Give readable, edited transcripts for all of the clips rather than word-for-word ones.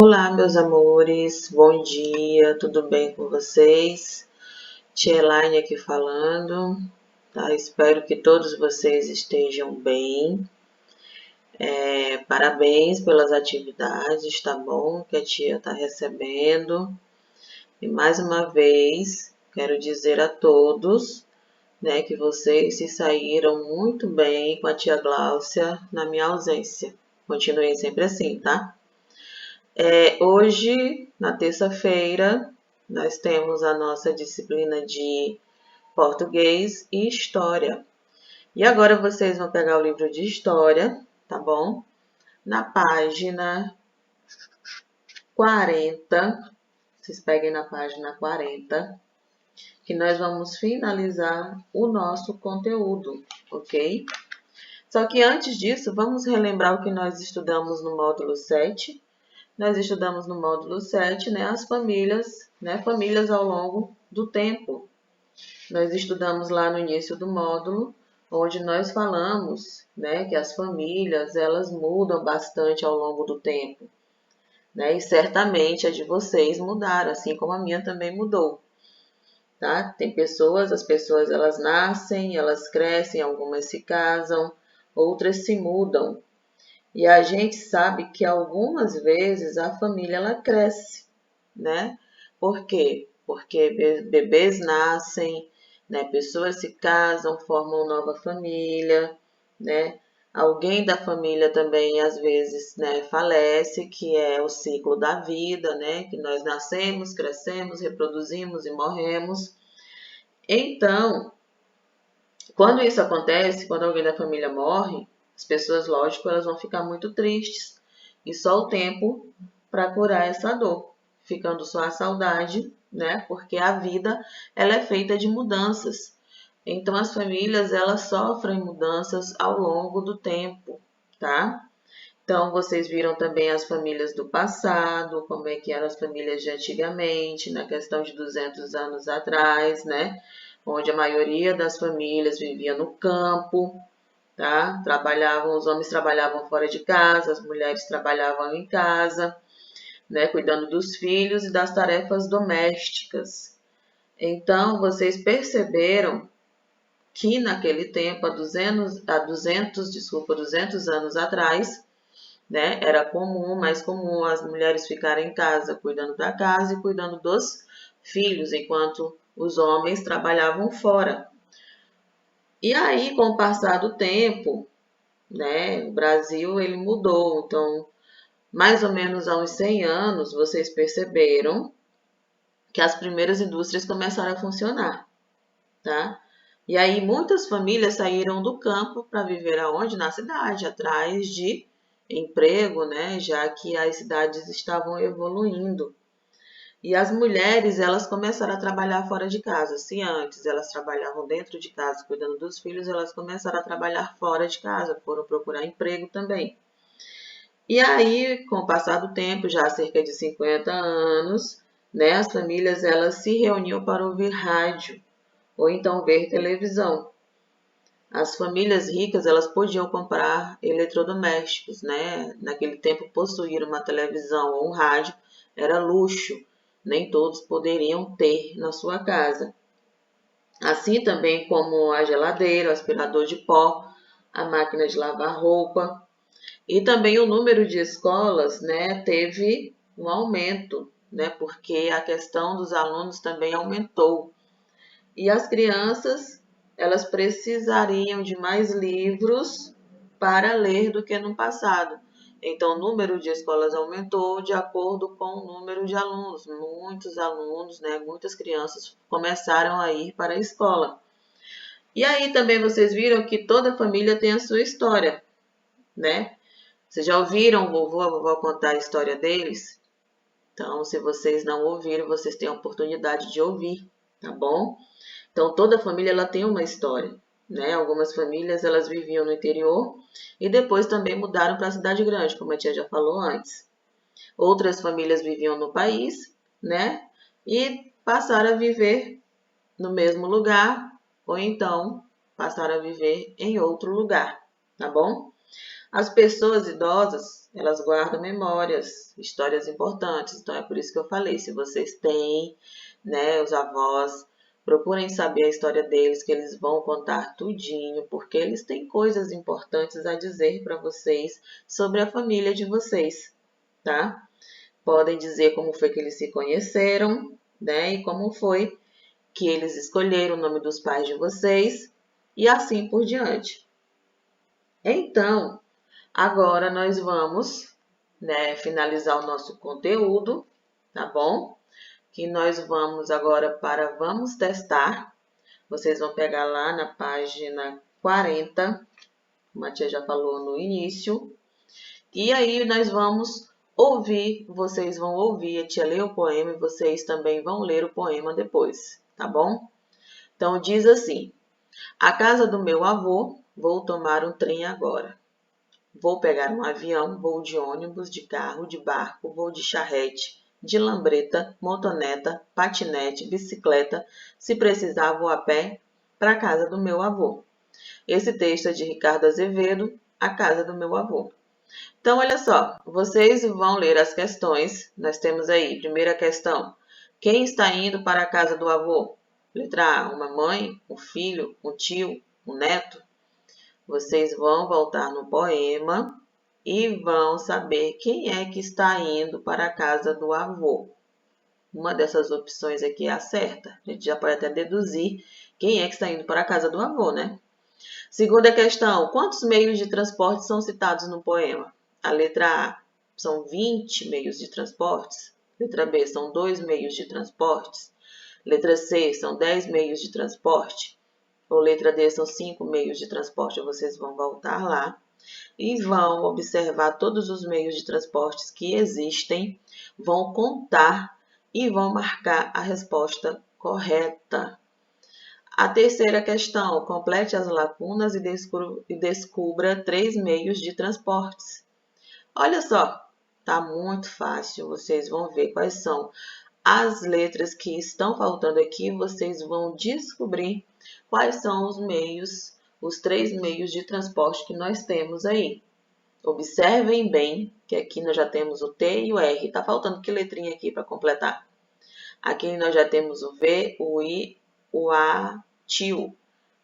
Olá, meus amores, bom dia, tudo bem com vocês? Tia Elaine aqui falando, tá? Espero que todos vocês estejam bem. Parabéns pelas atividades, tá bom? Que a tia está recebendo. E mais uma vez, quero dizer a todos, né, que vocês se saíram muito bem com a tia Gláucia na minha ausência. Continuem sempre assim, tá? Hoje, na terça-feira, nós temos a nossa disciplina de português e história. E agora vocês vão pegar o livro de história, tá bom? Na página 40, vocês peguem na página 40, que nós vamos finalizar o nosso conteúdo, ok? Só que antes disso, vamos relembrar o que nós estudamos no módulo 7. Nós estudamos no módulo 7, né, as famílias, né, famílias ao longo do tempo. Nós estudamos lá no início do módulo, onde nós falamos, né, que as famílias, elas mudam bastante ao longo do tempo, né, e certamente a de vocês mudaram, assim como a minha também mudou, tá? Tem pessoas, as pessoas elas nascem, elas crescem, algumas se casam, outras se mudam. E a gente sabe que algumas vezes a família ela cresce, né? Por quê? Porque bebês nascem, né? Pessoas se casam, formam nova família, né? Alguém da família também às vezes, né, falece, que é o ciclo da vida, né? Que nós nascemos, crescemos, reproduzimos e morremos. Então, quando isso acontece, quando alguém da família morre, as pessoas, lógico, elas vão ficar muito tristes. E só o tempo para curar essa dor. Ficando só a saudade, né? Porque a vida, ela é feita de mudanças. Então, as famílias, elas sofrem mudanças ao longo do tempo, tá? Então, vocês viram também as famílias do passado, como é que eram as famílias de antigamente, na questão de 200 anos atrás, né? Onde a maioria das famílias vivia no campo, tá? Os homens trabalhavam fora de casa, as mulheres trabalhavam em casa, né? Cuidando dos filhos e das tarefas domésticas. Então, vocês perceberam que naquele tempo, há 200 anos atrás, né? Era comum, mais comum as mulheres ficarem em casa, cuidando da casa e cuidando dos filhos, enquanto os homens trabalhavam fora. E aí, com o passar do tempo, né, o Brasil ele mudou. Então, mais ou menos há uns 100 anos, vocês perceberam que as primeiras indústrias começaram a funcionar, tá? E aí muitas famílias saíram do campo para viver aonde? Na cidade, atrás de emprego, né? Já que as cidades estavam evoluindo. E as mulheres, elas começaram a trabalhar fora de casa. Se antes elas trabalhavam dentro de casa, cuidando dos filhos, elas começaram a trabalhar fora de casa, foram procurar emprego também. E aí, com o passar do tempo, já há cerca de 50 anos, né, as famílias elas se reuniam para ouvir rádio ou então ver televisão. As famílias ricas, elas podiam comprar eletrodomésticos, né? Naquele tempo, possuir uma televisão ou um rádio era luxo, nem todos poderiam ter na sua casa. Assim também como a geladeira, o aspirador de pó, a máquina de lavar roupa. E também o número de escolas, né, teve um aumento, né? Porque a questão dos alunos também aumentou. E as crianças, elas precisariam de mais livros para ler do que no passado. Então, o número de escolas aumentou de acordo com o número de alunos. Muitos alunos, né, muitas crianças começaram a ir para a escola. E aí também vocês viram que toda família tem a sua história, né? Vocês já ouviram o vovô, a vovó contar a história deles? Então, se vocês não ouviram, vocês têm a oportunidade de ouvir, tá bom? Então, toda família ela tem uma história, né? Algumas famílias elas viviam no interior e depois também mudaram para a cidade grande, como a tia já falou antes. Outras famílias viviam no país, né? E passaram a viver no mesmo lugar ou então passaram a viver em outro lugar, tá bom? As pessoas idosas, elas guardam memórias, histórias importantes. Então, é por isso que eu falei, se vocês têm, né, os avós, procurem saber a história deles, que eles vão contar tudinho, porque eles têm coisas importantes a dizer para vocês sobre a família de vocês, tá? Podem dizer como foi que eles se conheceram, né, e como foi que eles escolheram o nome dos pais de vocês, e assim por diante. Então, agora nós vamos, né, finalizar o nosso conteúdo, tá bom? Que nós vamos agora para Vamos Testar. Vocês vão pegar lá na página 40, como a tia já falou no início. E aí nós vamos ouvir, vocês vão ouvir a tia ler o poema e vocês também vão ler o poema depois, tá bom? Então diz assim: a casa do meu avô, vou tomar um trem agora. Vou pegar um avião, vou de ônibus, de carro, de barco, vou de charrete, de lambreta, motoneta, patinete, bicicleta, se precisar vou a pé para a casa do meu avô. Esse texto é de Ricardo Azevedo, A Casa do Meu Avô. Então, olha só, vocês vão ler as questões. Nós temos aí, primeira questão. Quem está indo para a casa do avô? Letra A, uma mãe, um filho, um tio, um neto. Vocês vão voltar no poema e vão saber quem é que está indo para a casa do avô. Uma dessas opções aqui é a certa. A gente já pode até deduzir quem é que está indo para a casa do avô, né? Segunda questão. Quantos meios de transporte são citados no poema? A letra A, são 20 meios de transportes. Letra B, são 2 meios de transportes. Letra C, são 10 meios de transporte. Ou letra D, são 5 meios de transporte. Vocês vão voltar lá e vão observar todos os meios de transportes que existem, vão contar e vão marcar a resposta correta. A terceira questão, complete as lacunas e descubra 3 meios de transportes. Olha só, tá muito fácil, vocês vão ver quais são as letras que estão faltando aqui, vocês vão descobrir quais são os meios, os 3 meios de transporte que nós temos aí. Observem bem que aqui nós já temos o T e o R. Tá faltando que letrinha aqui para completar? Aqui nós já temos o V, o I, o A, tio.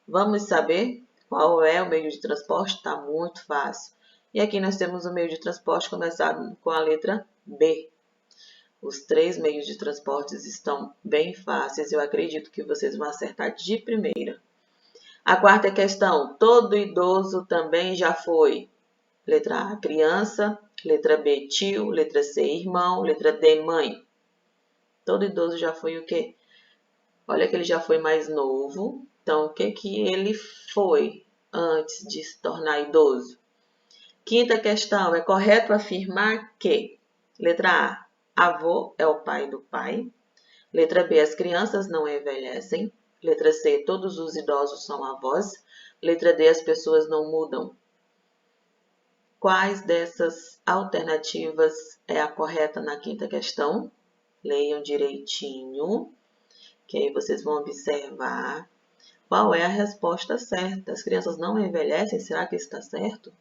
Vamos saber qual é o meio de transporte? Tá muito fácil. E aqui nós temos o meio de transporte começado com a letra B. Os 3 meios de transportes estão bem fáceis. Eu acredito que vocês vão acertar de primeira. A quarta questão. Todo idoso também já foi. Letra A, criança. Letra B, tio. Letra C, irmão. Letra D, mãe. Todo idoso já foi o quê? Olha que ele já foi mais novo. Então, o que ele foi antes de se tornar idoso? Quinta questão. É correto afirmar que, letra A, avô é o pai do pai. Letra B, as crianças não envelhecem. Letra C, todos os idosos são avós. Letra D, as pessoas não mudam. Quais dessas alternativas é a correta na quinta questão? Leiam direitinho, que aí vocês vão observar qual é a resposta certa. As crianças não envelhecem, será que está certo?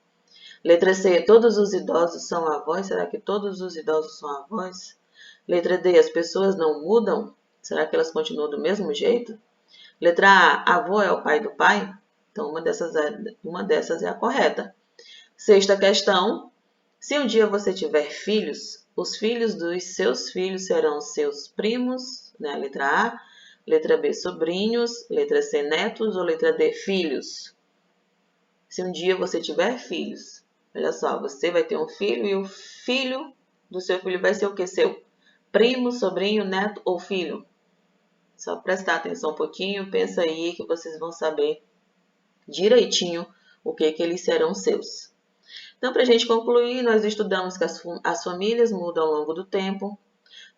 Letra C, todos os idosos são avós, será que todos os idosos são avós? Letra D, as pessoas não mudam, será que elas continuam do mesmo jeito? Letra A, avô é o pai do pai? Então, uma dessas é a correta. Sexta questão, se um dia você tiver filhos, os filhos dos seus filhos serão seus primos, né? Letra A. Letra B, sobrinhos. Letra C, netos. Ou letra D, filhos? Se um dia você tiver filhos, olha só, você vai ter um filho e o filho do seu filho vai ser o que? Seu primo, sobrinho, neto ou filho? Só prestar atenção um pouquinho, pensa aí que vocês vão saber direitinho o que eles serão seus. Então, para a gente concluir, nós estudamos que as famílias mudam ao longo do tempo,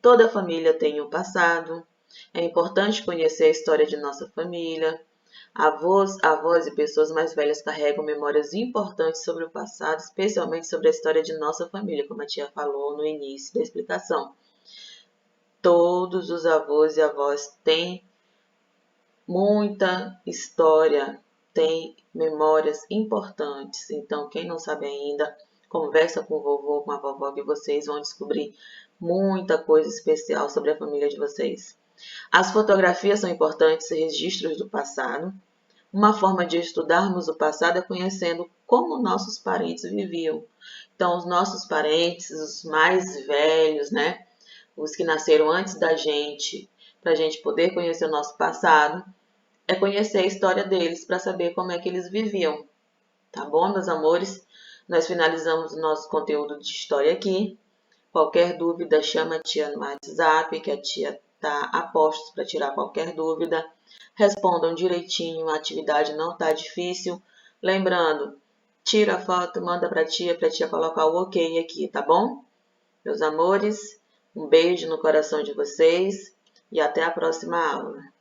toda família tem um passado, é importante conhecer a história de nossa família, avós e pessoas mais velhas carregam memórias importantes sobre o passado, especialmente sobre a história de nossa família, como a tia falou no início da explicação. Todos os avós e avós têm muita história, contém memórias importantes. Então, quem não sabe ainda, conversa com o vovô, com a vovó, que vocês vão descobrir muita coisa especial sobre a família de vocês. As fotografias são importantes registros do passado. Uma forma de estudarmos o passado é conhecendo como nossos parentes viviam. Então, os nossos parentes, os mais velhos, né? Os que nasceram antes da gente, para a gente poder conhecer o nosso passado, é conhecer a história deles para saber como é que eles viviam. Tá bom, meus amores? Nós finalizamos o nosso conteúdo de história aqui. Qualquer dúvida, chama a tia no WhatsApp, que a tia tá a postos para tirar qualquer dúvida. Respondam direitinho, a atividade não tá difícil. Lembrando, tira a foto, manda para a tia colocar o ok aqui, tá bom? Meus amores, um beijo no coração de vocês e até a próxima aula.